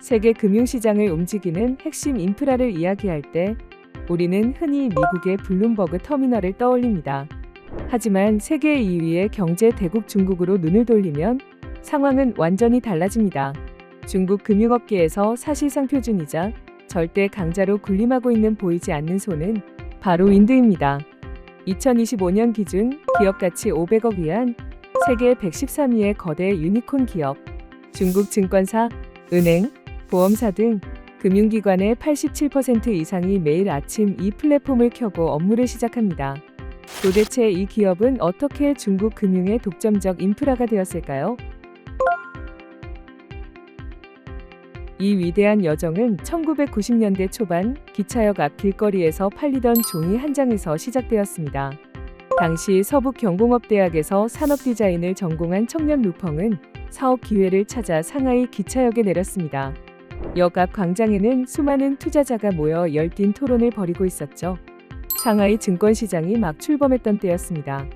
세계 금융시장을 움직이는 핵심 인프라를 이야기할 때 우리는 흔히 미국의 블룸버그 터미널을 떠올립니다. 하지만 세계 2위의 경제 대국 중국으로 눈을 돌리면 상황은 완전히 달라집니다. 중국 금융업계에서 사실상 표준이자 절대 강자로 군림하고 있는 보이지 않는 손은 바로 윈드입니다. 2025년 기준 기업 가치 500억 위안, 세계 113위의 거대 유니콘 기업, 중국 증권사, 은행, 보험사 등 금융기관의 87% 이상이 매일 아침 이 플랫폼을 켜고 업무를 시작합니다. 도대체 이 기업은 어떻게 중국 금융의 독점적 인프라가 되었을까요? 이 위대한 여정은 1990년대 초반 기차역 앞 길거리에서 팔리던 종이 한 장에서 시작되었습니다. 당시 서북경공업대학에서 산업디자인을 전공한 청년 루펑은 사업 기회를 찾아 상하이 기차역에 내렸습니다. 역 앞 광장에는 수많은 투자자가 모여 열띤 토론을 벌이고 있었죠. 상하이 증권시장이 막 출범했던 때였습니다.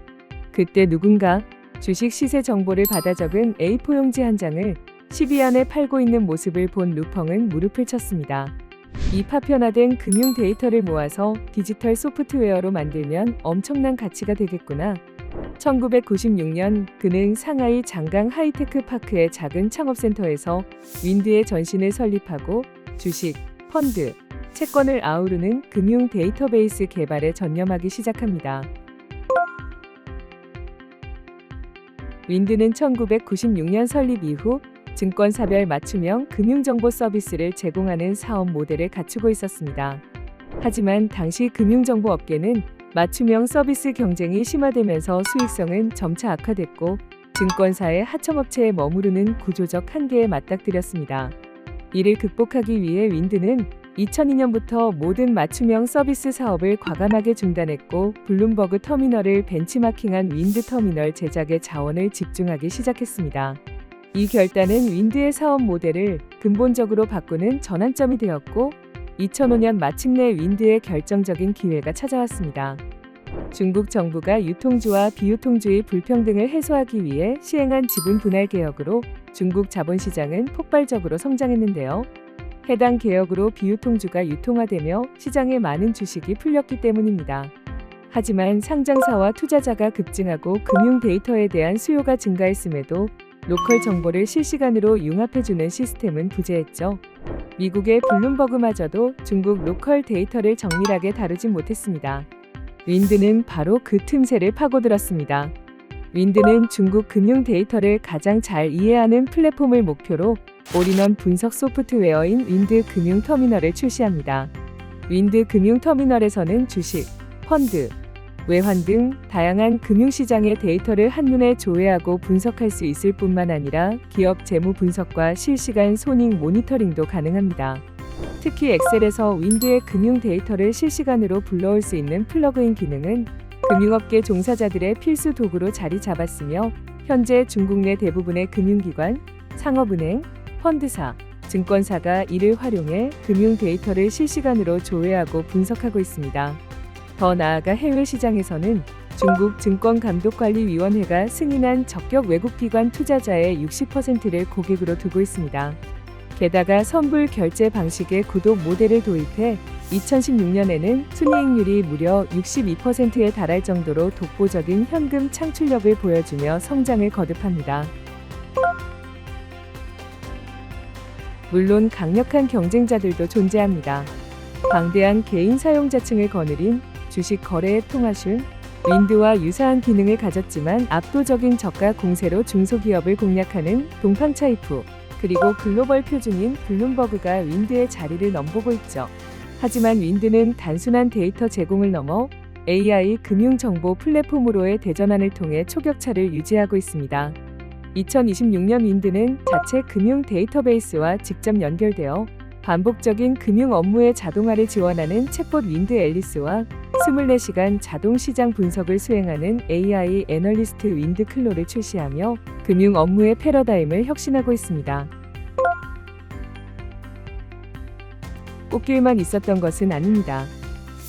그때 누군가 주식 시세 정보를 받아 적은 A4 용지 한 장을 10위안에 팔고 있는 모습을 본 루펑은 무릎을 쳤습니다. 이 파편화된 금융 데이터를 모아서 디지털 소프트웨어로 만들면 엄청난 가치가 되겠구나. 1996년 그는 상하이 장강 하이테크 파크의 작은 창업센터에서 윈드의 전신을 설립하고 주식, 펀드, 채권을 아우르는 금융 데이터베이스 개발에 전념하기 시작합니다. 윈드는 1996년 설립 이후 증권사별 맞춤형 금융정보 서비스를 제공하는 사업 모델을 갖추고 있었습니다. 하지만 당시 금융정보 업계는 맞춤형 서비스 경쟁이 심화되면서 수익성은 점차 악화됐고 증권사의 하청업체에 머무르는 구조적 한계에 맞닥뜨렸습니다. 이를 극복하기 위해 윈드는 2002년부터 모든 맞춤형 서비스 사업을 과감하게 중단했고 블룸버그 터미널을 벤치마킹한 윈드 터미널 제작에 자원을 집중하기 시작했습니다. 이 결단은 윈드의 사업 모델을 근본적으로 바꾸는 전환점이 되었고 2005년 마침내 윈드의 결정적인 기회가 찾아왔습니다. 중국 정부가 유통주와 비유통주의 불평등을 해소하기 위해 시행한 지분 분할 개혁으로 중국 자본시장은 폭발적으로 성장했는데요. 해당 개혁으로 비유통주가 유통화되며 시장에 많은 주식이 풀렸기 때문입니다. 하지만 상장사와 투자자가 급증하고 금융 데이터에 대한 수요가 증가했음에도 로컬 정보를 실시간으로 융합해주는 시스템은 부재했죠. 미국의 블룸버그마저도 중국 로컬 데이터를 정밀하게 다루진 못했습니다. 윈드는 바로 그 틈새를 파고들었습니다. 윈드는 중국 금융 데이터를 가장 잘 이해하는 플랫폼을 목표로 올인원 분석 소프트웨어인 윈드 금융 터미널을 출시합니다. 윈드 금융 터미널에서는 주식, 펀드, 외환 등 다양한 금융시장의 데이터를 한눈에 조회하고 분석할 수 있을 뿐만 아니라 기업 재무 분석과 실시간 손익 모니터링도 가능합니다. 특히 엑셀에서 윈드의 금융 데이터를 실시간으로 불러올 수 있는 플러그인 기능은 금융업계 종사자들의 필수 도구로 자리 잡았으며 현재 중국 내 대부분의 금융기관, 상업은행, 펀드사, 증권사가 이를 활용해 금융 데이터를 실시간으로 조회하고 분석하고 있습니다. 더 나아가 해외 시장에서는 중국 증권감독관리위원회가 승인한 적격 외국기관 투자자의 60%를 고객으로 두고 있습니다. 게다가 선불 결제 방식의 구독 모델을 도입해 2016년에는 순이익률이 무려 62%에 달할 정도로 독보적인 현금 창출력을 보여주며 성장을 거듭합니다. 물론 강력한 경쟁자들도 존재합니다. 방대한 개인 사용자층을 거느린 주식 거래의 통화순, 윈드와 유사한 기능을 가졌지만 압도적인 저가 공세로 중소기업을 공략하는 동팡차이프, 그리고 글로벌 표준인 블룸버그가 윈드의 자리를 넘보고 있죠. 하지만 윈드는 단순한 데이터 제공을 넘어 AI 금융정보 플랫폼으로의 대전환을 통해 초격차를 유지하고 있습니다. 2026년 윈드는 자체 금융 데이터베이스와 직접 연결되어 반복적인 금융 업무의 자동화를 지원하는 챗봇 윈드 앨리스와 24시간 자동 시장 분석을 수행하는 AI 애널리스트 윈드 클로를 출시하며 금융 업무의 패러다임을 혁신하고 있습니다. 꽃길만 있었던 것은 아닙니다.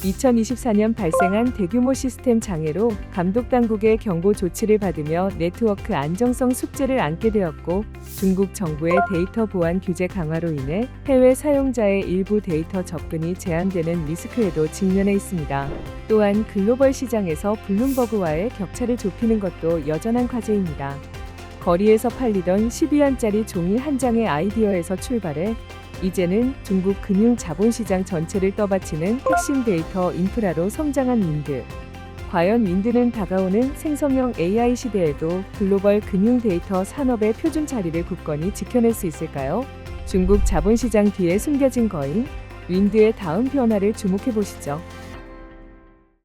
2024년 발생한 대규모 시스템 장애로 감독 당국의 경고 조치를 받으며 네트워크 안정성 숙제를 안게 되었고, 중국 정부의 데이터 보안 규제 강화로 인해 해외 사용자의 일부 데이터 접근이 제한되는 리스크에도 직면해 있습니다. 또한 글로벌 시장에서 블룸버그와의 격차를 좁히는 것도 여전한 과제입니다. 거리에서 팔리던 12안짜리 종이 한 장의 아이디어에서 출발해 이제는 중국 금융 자본시장 전체를 떠받치는 핵심 데이터 인프라로 성장한 윈드. 과연 윈드는 다가오는 생성형 AI 시대에도 글로벌 금융 데이터 산업의 표준 자리를 굳건히 지켜낼 수 있을까요? 중국 자본시장 뒤에 숨겨진 거인 윈드의 다음 변화를 주목해 보시죠.